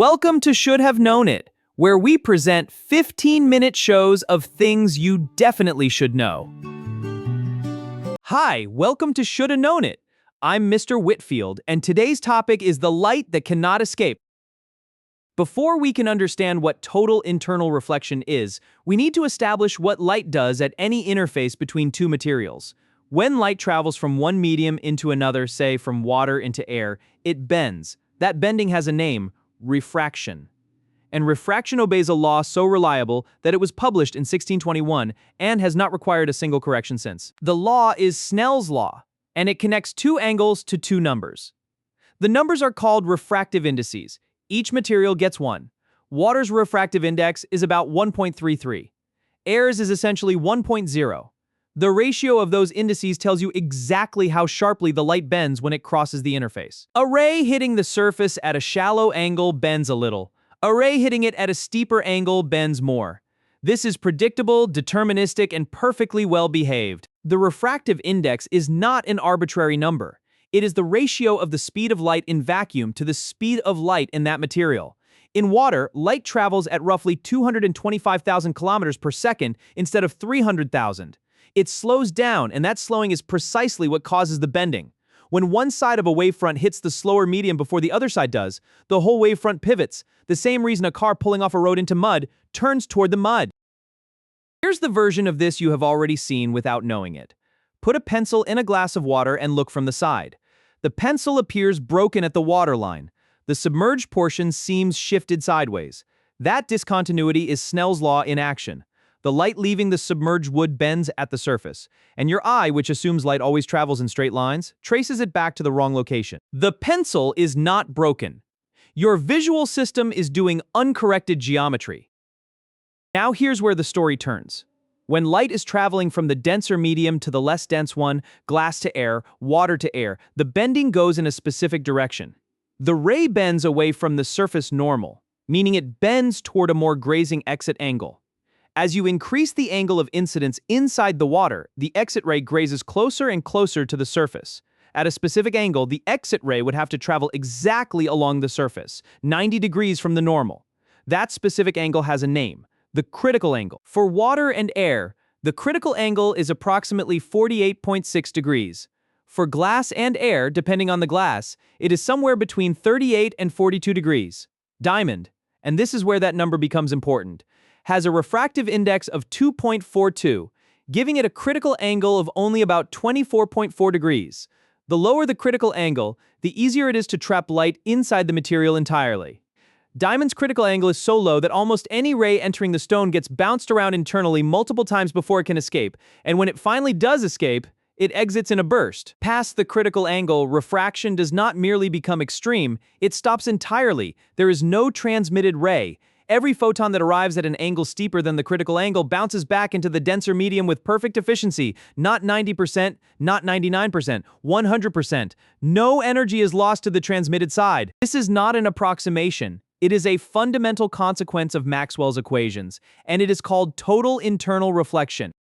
Welcome to Should Have Known It, where we present 15-minute shows of things you definitely should know. Hi, welcome to Should Have Known It. I'm Mr. Whitfield, and today's topic is the light that cannot escape. Before we can understand what total internal reflection is, we need to establish what light does at any interface between two materials. When light travels from one medium into another, say from water into air, it bends. That bending has a name: refraction. And refraction obeys a law so reliable that it was published in 1621 and has not required a single correction since. The law is Snell's law, and it connects two angles to two numbers. The numbers are called refractive indices. Each material gets one. Water's refractive index is about 1.33. Air's is essentially 1.0. The ratio of those indices tells you exactly how sharply the light bends when it crosses the interface. A ray hitting the surface at a shallow angle bends a little. A ray hitting it at a steeper angle bends more. This is predictable, deterministic, and perfectly well behaved. The refractive index is not an arbitrary number. It is the ratio of the speed of light in vacuum to the speed of light in that material. In water, light travels at roughly 225,000 kilometers per second instead of 300,000. It slows down, and that slowing is precisely what causes the bending. When one side of a wavefront hits the slower medium before the other side does, the whole wavefront pivots, the same reason a car pulling off a road into mud turns toward the mud. Here's the version of this you have already seen without knowing it. Put a pencil in a glass of water and look from the side. The pencil appears broken at the waterline. The submerged portion seems shifted sideways. That discontinuity is Snell's law in action. The light leaving the submerged wood bends at the surface, and your eye, which assumes light always travels in straight lines, traces it back to the wrong location. The pencil is not broken. Your visual system is doing uncorrected geometry. Now here's where the story turns. When light is traveling from the denser medium to the less dense one, glass to air, water to air, the bending goes in a specific direction. The ray bends away from the surface normal, meaning it bends toward a more grazing exit angle. As you increase the angle of incidence inside the water, the exit ray grazes closer and closer to the surface. At a specific angle, the exit ray would have to travel exactly along the surface, 90 degrees from the normal. That specific angle has a name: the critical angle. For water and air, the critical angle is approximately 48.6 degrees. For glass and air, depending on the glass, it is somewhere between 38 and 42 degrees. Diamond, and this is where that number becomes important, has a refractive index of 2.42, giving it a critical angle of only about 24.4 degrees. The lower the critical angle, the easier it is to trap light inside the material entirely. Diamond's critical angle is so low that almost any ray entering the stone gets bounced around internally multiple times before it can escape, and when it finally does escape, it exits in a burst. Past the critical angle, refraction does not merely become extreme, it stops entirely. There is no transmitted ray. Every photon that arrives at an angle steeper than the critical angle bounces back into the denser medium with perfect efficiency. Not 90%, not 99%, 100%. No energy is lost to the transmitted side. This is not an approximation. It is a fundamental consequence of Maxwell's equations, and it is called total internal reflection.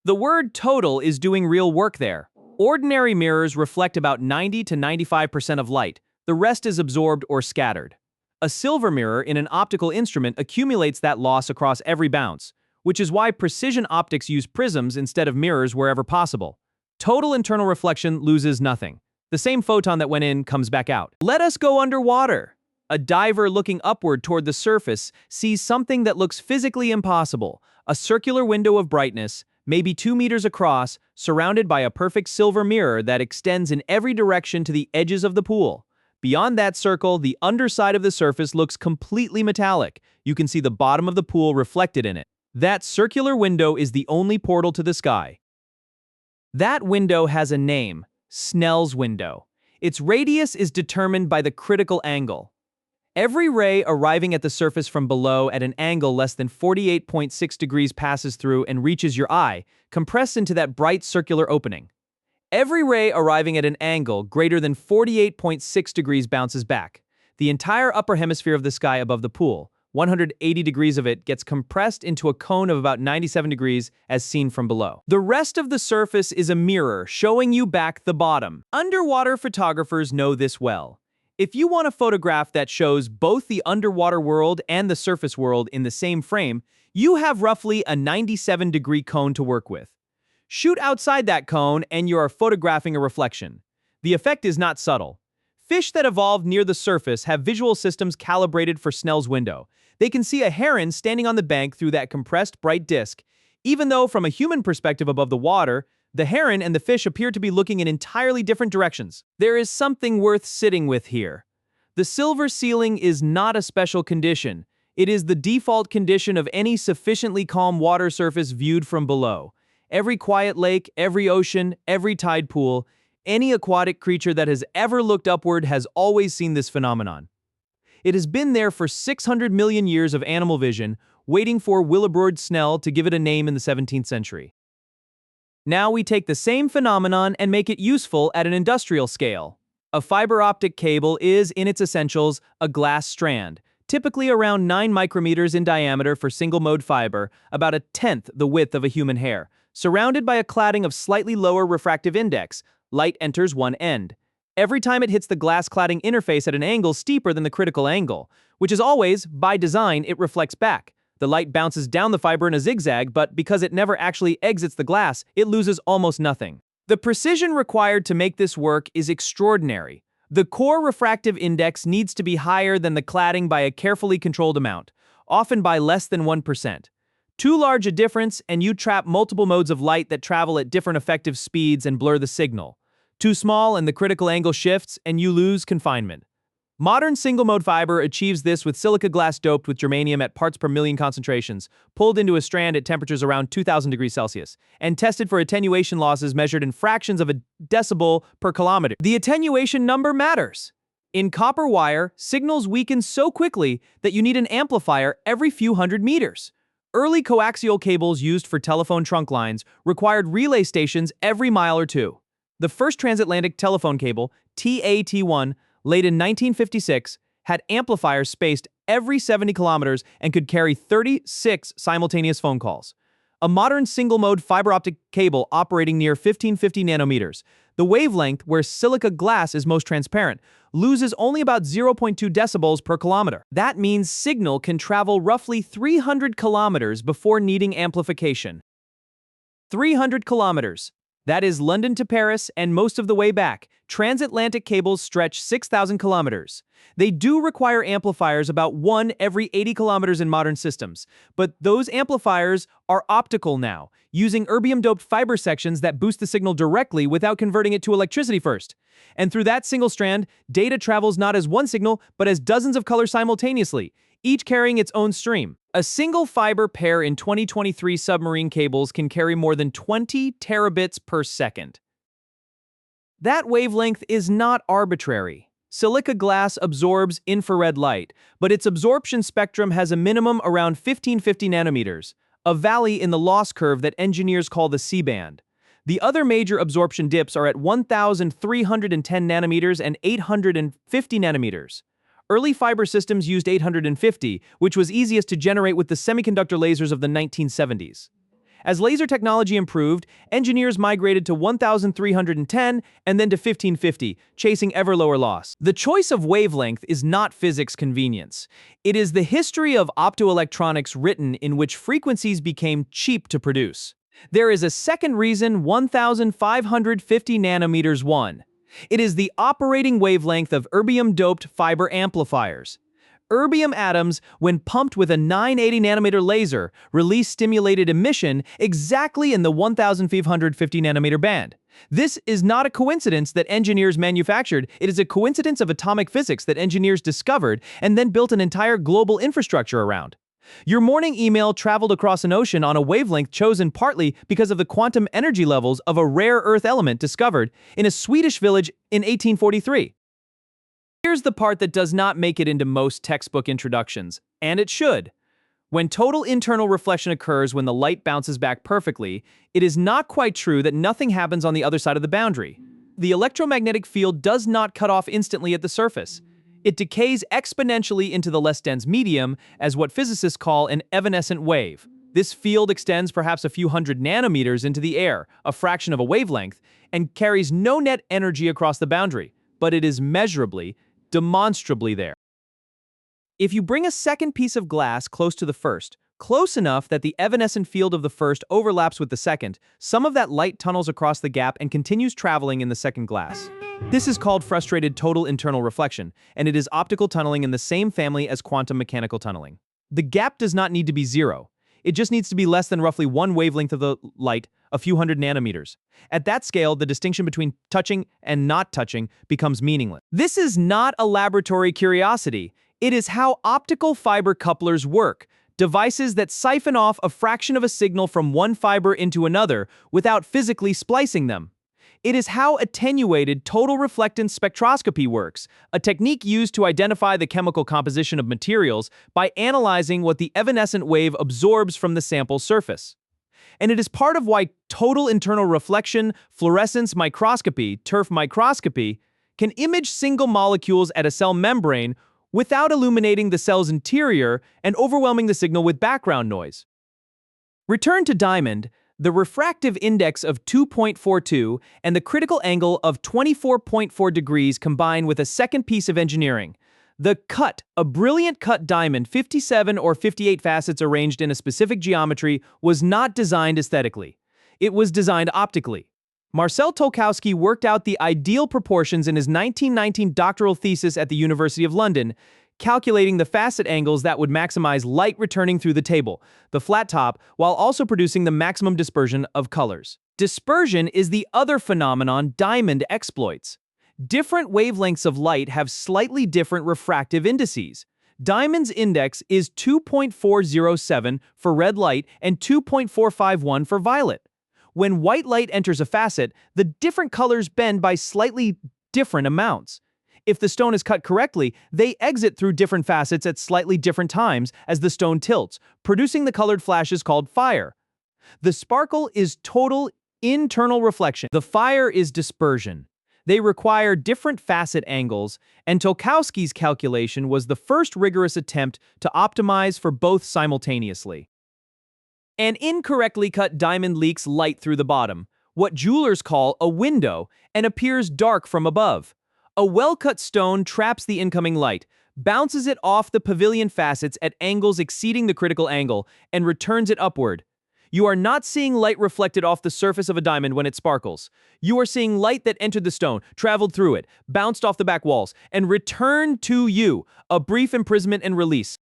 The word total is doing real work there. Ordinary mirrors reflect about 90 to 95% of light. The rest is absorbed or scattered. A silver mirror in an optical instrument accumulates that loss across every bounce, which is why precision optics use prisms instead of mirrors wherever possible. Total internal reflection loses nothing. The same photon that went in comes back out. Let us go underwater. A diver looking upward toward the surface sees something that looks physically impossible: a circular window of brightness, maybe 2 meters across, surrounded by a perfect silver mirror that extends in every direction to the edges of the pool. Beyond that circle, the underside of the surface looks completely metallic. You can see the bottom of the pool reflected in it. That circular window is the only portal to the sky. That window has a name: Snell's window. Its radius is determined by the critical angle. Every ray arriving at the surface from below at an angle less than 48.6 degrees passes through and reaches your eye, compressed into that bright circular opening. Every ray arriving at an angle greater than 48.6 degrees bounces back. The entire upper hemisphere of the sky above the pool, 180 degrees of it, gets compressed into a cone of about 97 degrees as seen from below. The rest of the surface is a mirror showing you back the bottom. Underwater photographers know this well. If you want a photograph that shows both the underwater world and the surface world in the same frame, you have roughly a 97-degree cone to work with. Shoot outside that cone and you are photographing a reflection. The effect is not subtle. Fish that evolved near the surface have visual systems calibrated for Snell's window. They can see a heron standing on the bank through that compressed bright disk, even though from a human perspective above the water, the heron and the fish appear to be looking in entirely different directions. There is something worth sitting with here. The silver ceiling is not a special condition. It is the default condition of any sufficiently calm water surface viewed from below. Every quiet lake, every ocean, every tide pool, any aquatic creature that has ever looked upward has always seen this phenomenon. It has been there for 600 million years of animal vision, waiting for Willebrord Snell to give it a name in the 17th century. Now we take the same phenomenon and make it useful at an industrial scale. A fiber optic cable is, in its essentials, a glass strand, typically around 9 micrometers in diameter for single-mode fiber, about a tenth the width of a human hair, surrounded by a cladding of slightly lower refractive index. Light enters one end. Every time it hits the glass cladding interface at an angle steeper than the critical angle, which is always, by design, it reflects back. The light bounces down the fiber in a zigzag, but because it never actually exits the glass, it loses almost nothing. The precision required to make this work is extraordinary. The core refractive index needs to be higher than the cladding by a carefully controlled amount, often by less than 1%. Too large a difference, and you trap multiple modes of light that travel at different effective speeds and blur the signal. Too small, and the critical angle shifts, and you lose confinement. Modern single-mode fiber achieves this with silica glass doped with germanium at parts per million concentrations, pulled into a strand at temperatures around 2000 degrees Celsius, and tested for attenuation losses measured in fractions of a decibel per kilometer. The attenuation number matters. In copper wire, signals weaken so quickly that you need an amplifier every few hundred meters. Early coaxial cables used for telephone trunk lines required relay stations every mile or two. The first transatlantic telephone cable, TAT-1, laid in 1956, had amplifiers spaced every 70 kilometers and could carry 36 simultaneous phone calls. A modern single-mode fiber optic cable operating near 1550 nanometers, the wavelength where silica glass is most transparent, loses only about 0.2 decibels per kilometer. That means signal can travel roughly 300 kilometers before needing amplification. 300 kilometers. That is London to Paris and most of the way back. Transatlantic cables stretch 6,000 kilometers. They do require amplifiers about 1 every 80 kilometers in modern systems, but those amplifiers are optical now, using erbium-doped fiber sections that boost the signal directly without converting it to electricity first. And through that single strand, data travels not as one signal, but as dozens of colors simultaneously, each carrying its own stream. A single fiber pair in 2023 submarine cables can carry more than 20 terabits per second. That wavelength is not arbitrary. Silica glass absorbs infrared light, but its absorption spectrum has a minimum around 1550 nanometers, a valley in the loss curve that engineers call the C-band. The other major absorption dips are at 1,310 nanometers and 850 nanometers. Early fiber systems used 850, which was easiest to generate with the semiconductor lasers of the 1970s. As laser technology improved, engineers migrated to 1,310 and then to 1550, chasing ever lower loss. The choice of wavelength is not physics convenience. It is the history of optoelectronics written in which frequencies became cheap to produce. There is a second reason 1,550 nanometers won. It is the operating wavelength of erbium-doped fiber amplifiers. Erbium atoms, when pumped with a 980 nanometer laser, release stimulated emission exactly in the 1,550 nanometer band. This is not a coincidence that engineers manufactured, it is a coincidence of atomic physics that engineers discovered and then built an entire global infrastructure around. Your morning email traveled across an ocean on a wavelength chosen partly because of the quantum energy levels of a rare earth element discovered in a Swedish village in 1843. Here's the part that does not make it into most textbook introductions, and it should. When total internal reflection occurs when the light bounces back perfectly, it is not quite true that nothing happens on the other side of the boundary. The electromagnetic field does not cut off instantly at the surface. It decays exponentially into the less dense medium as what physicists call an evanescent wave. This field extends perhaps a few hundred nanometers into the air, a fraction of a wavelength, and carries no net energy across the boundary, but it is measurably, demonstrably there. If you bring a second piece of glass close to the first, close enough that the evanescent field of the first overlaps with the second, some of that light tunnels across the gap and continues traveling in the second glass. This is called frustrated total internal reflection, and it is optical tunneling in the same family as quantum mechanical tunneling. The gap does not need to be zero. It just needs to be less than roughly one wavelength of the light, a few hundred nanometers. At that scale, the distinction between touching and not touching becomes meaningless. This is not a laboratory curiosity. It is how optical fiber couplers work, devices that siphon off a fraction of a signal from one fiber into another without physically splicing them. It is how attenuated total reflectance spectroscopy works, a technique used to identify the chemical composition of materials by analyzing what the evanescent wave absorbs from the sample surface. And it is part of why total internal reflection fluorescence microscopy, TIRF microscopy, can image single molecules at a cell membrane without illuminating the cell's interior and overwhelming the signal with background noise. Return to diamond, the refractive index of 2.42 and the critical angle of 24.4 degrees combine with a second piece of engineering. The cut, a brilliant cut diamond, 57 or 58 facets arranged in a specific geometry, was not designed aesthetically. It was designed optically. Marcel Tolkowski worked out the ideal proportions in his 1919 doctoral thesis at the University of London, calculating the facet angles that would maximize light returning through the table, the flat top, while also producing the maximum dispersion of colors. Dispersion is the other phenomenon diamond exploits. Different wavelengths of light have slightly different refractive indices. Diamond's index is 2.407 for red light and 2.451 for violet. When white light enters a facet, the different colors bend by slightly different amounts. If the stone is cut correctly, they exit through different facets at slightly different times as the stone tilts, producing the colored flashes called fire. The sparkle is total internal reflection. The fire is dispersion. They require different facet angles, and Tolkowski's calculation was the first rigorous attempt to optimize for both simultaneously. An incorrectly cut diamond leaks light through the bottom, what jewelers call a window, and appears dark from above. A well-cut stone traps the incoming light, bounces it off the pavilion facets at angles exceeding the critical angle, and returns it upward. You are not seeing light reflected off the surface of a diamond when it sparkles. You are seeing light that entered the stone, traveled through it, bounced off the back walls, and returned to you, a brief imprisonment and release.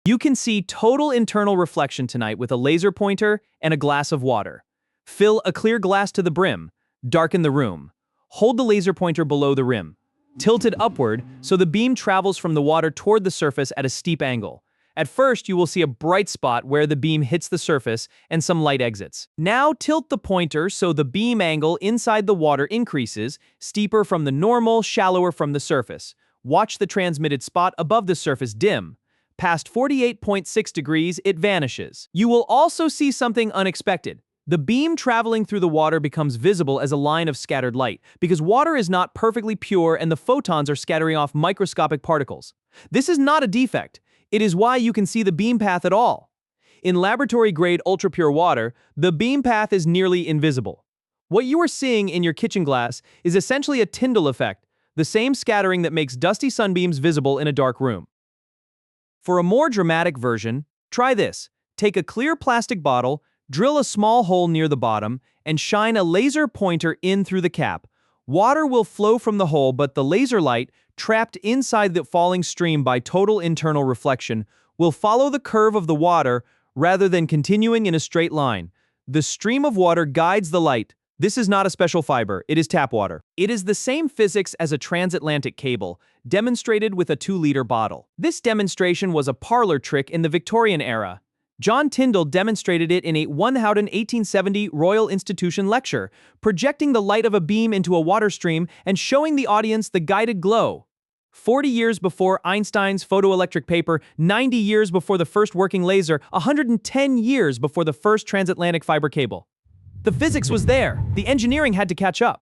You can see total internal reflection tonight with a laser pointer and a glass of water. Fill a clear glass to the brim. Darken the room. Hold the laser pointer below the rim. Tilt it upward so the beam travels from the water toward the surface at a steep angle. At first, you will see a bright spot where the beam hits the surface and some light exits. Now tilt the pointer so the beam angle inside the water increases, steeper from the normal, shallower from the surface. Watch the transmitted spot above the surface dim. Past 48.6 degrees, it vanishes. You will also see something unexpected. The beam traveling through the water becomes visible as a line of scattered light, because water is not perfectly pure and the photons are scattering off microscopic particles. This is not a defect. It is why you can see the beam path at all. In laboratory-grade ultra-pure water, the beam path is nearly invisible. What you are seeing in your kitchen glass is essentially a Tyndall effect, the same scattering that makes dusty sunbeams visible in a dark room. For a more dramatic version, try this. Take a clear plastic bottle, drill a small hole near the bottom, and shine a laser pointer in through the cap. Water will flow from the hole, but the laser light, trapped inside the falling stream by total internal reflection, will follow the curve of the water rather than continuing in a straight line. The stream of water guides the light. This is not a special fiber, it is tap water. It is the same physics as a transatlantic cable, demonstrated with a 2-liter bottle. This demonstration was a parlor trick in the Victorian era. John Tyndall demonstrated it in a 1870 Royal Institution lecture, projecting the light of a beam into a water stream and showing the audience the guided glow. 40 years before Einstein's photoelectric paper, 90 years before the first working laser, 110 years before the first transatlantic fiber cable. The physics was there. The engineering had to catch up.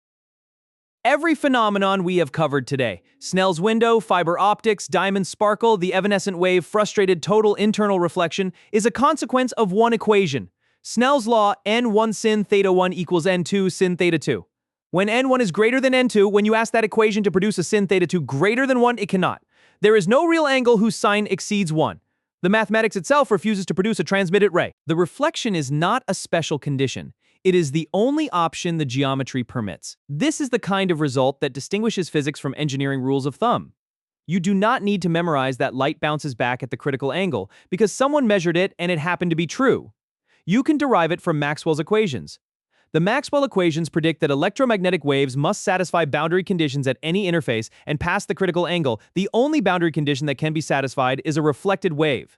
Every phenomenon we have covered today, Snell's window, fiber optics, diamond sparkle, the evanescent wave, frustrated total internal reflection, is a consequence of one equation. Snell's law, n1 sin theta 1 equals n2 sin theta 2. When n1 is greater than n2, when you ask that equation to produce a sin theta 2 greater than 1, it cannot. There is no real angle whose sine exceeds 1. The mathematics itself refuses to produce a transmitted ray. The reflection is not a special condition. It is the only option the geometry permits. This is the kind of result that distinguishes physics from engineering rules of thumb. You do not need to memorize that light bounces back at the critical angle because someone measured it and it happened to be true. You can derive it from Maxwell's equations. The Maxwell equations predict that electromagnetic waves must satisfy boundary conditions at any interface and pass the critical angle. The only boundary condition that can be satisfied is a reflected wave.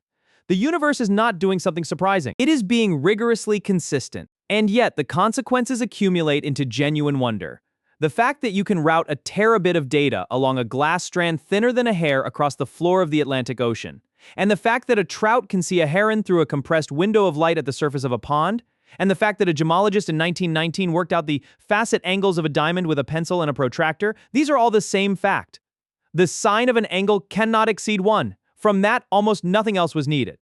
The universe is not doing something surprising. It is being rigorously consistent. And yet, the consequences accumulate into genuine wonder. The fact that you can route a terabit of data along a glass strand thinner than a hair across the floor of the Atlantic Ocean, and the fact that a trout can see a heron through a compressed window of light at the surface of a pond, and the fact that a gemologist in 1919 worked out the facet angles of a diamond with a pencil and a protractor, these are all the same fact. The sine of an angle cannot exceed 1. From that, almost nothing else was needed.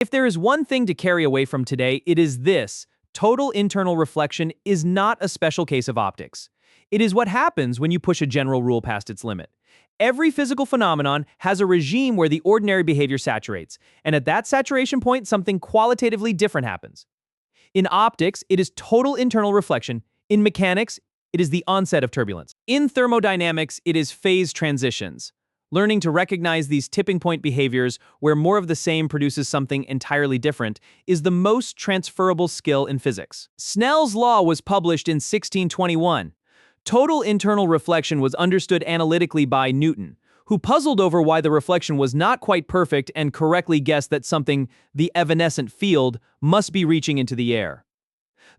If there is one thing to carry away from today, it is this: total internal reflection is not a special case of optics. It is what happens when you push a general rule past its limit. Every physical phenomenon has a regime where the ordinary behavior saturates, and at that saturation point, something qualitatively different happens. In optics, it is total internal reflection. In mechanics, it is the onset of turbulence. In thermodynamics, it is phase transitions. Learning to recognize these tipping point behaviors where more of the same produces something entirely different is the most transferable skill in physics. Snell's law was published in 1621. Total internal reflection was understood analytically by Newton, who puzzled over why the reflection was not quite perfect and correctly guessed that something, the evanescent field, must be reaching into the air.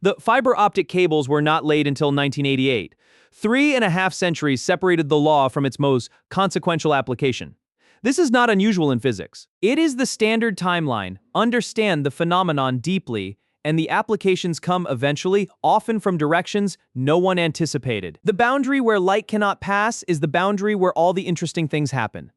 The fiber optic cables were not laid until 1988. 3.5 centuries separated the law from its most consequential application. This is not unusual in physics. It is the standard timeline. Understand the phenomenon deeply, and the applications come eventually, often from directions no one anticipated. The boundary where light cannot pass is the boundary where all the interesting things happen.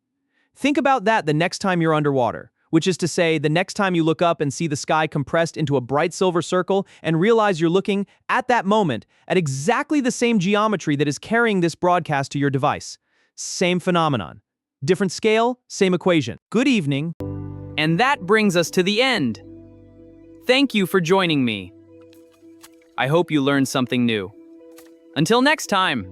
Think about that the next time you're underwater, which is to say, the next time you look up and see the sky compressed into a bright silver circle and realize you're looking, at that moment, at exactly the same geometry that is carrying this broadcast to your device. Same phenomenon. Different scale, same equation. Good evening. And that brings us to the end. Thank you for joining me. I hope you learned something new. Until next time.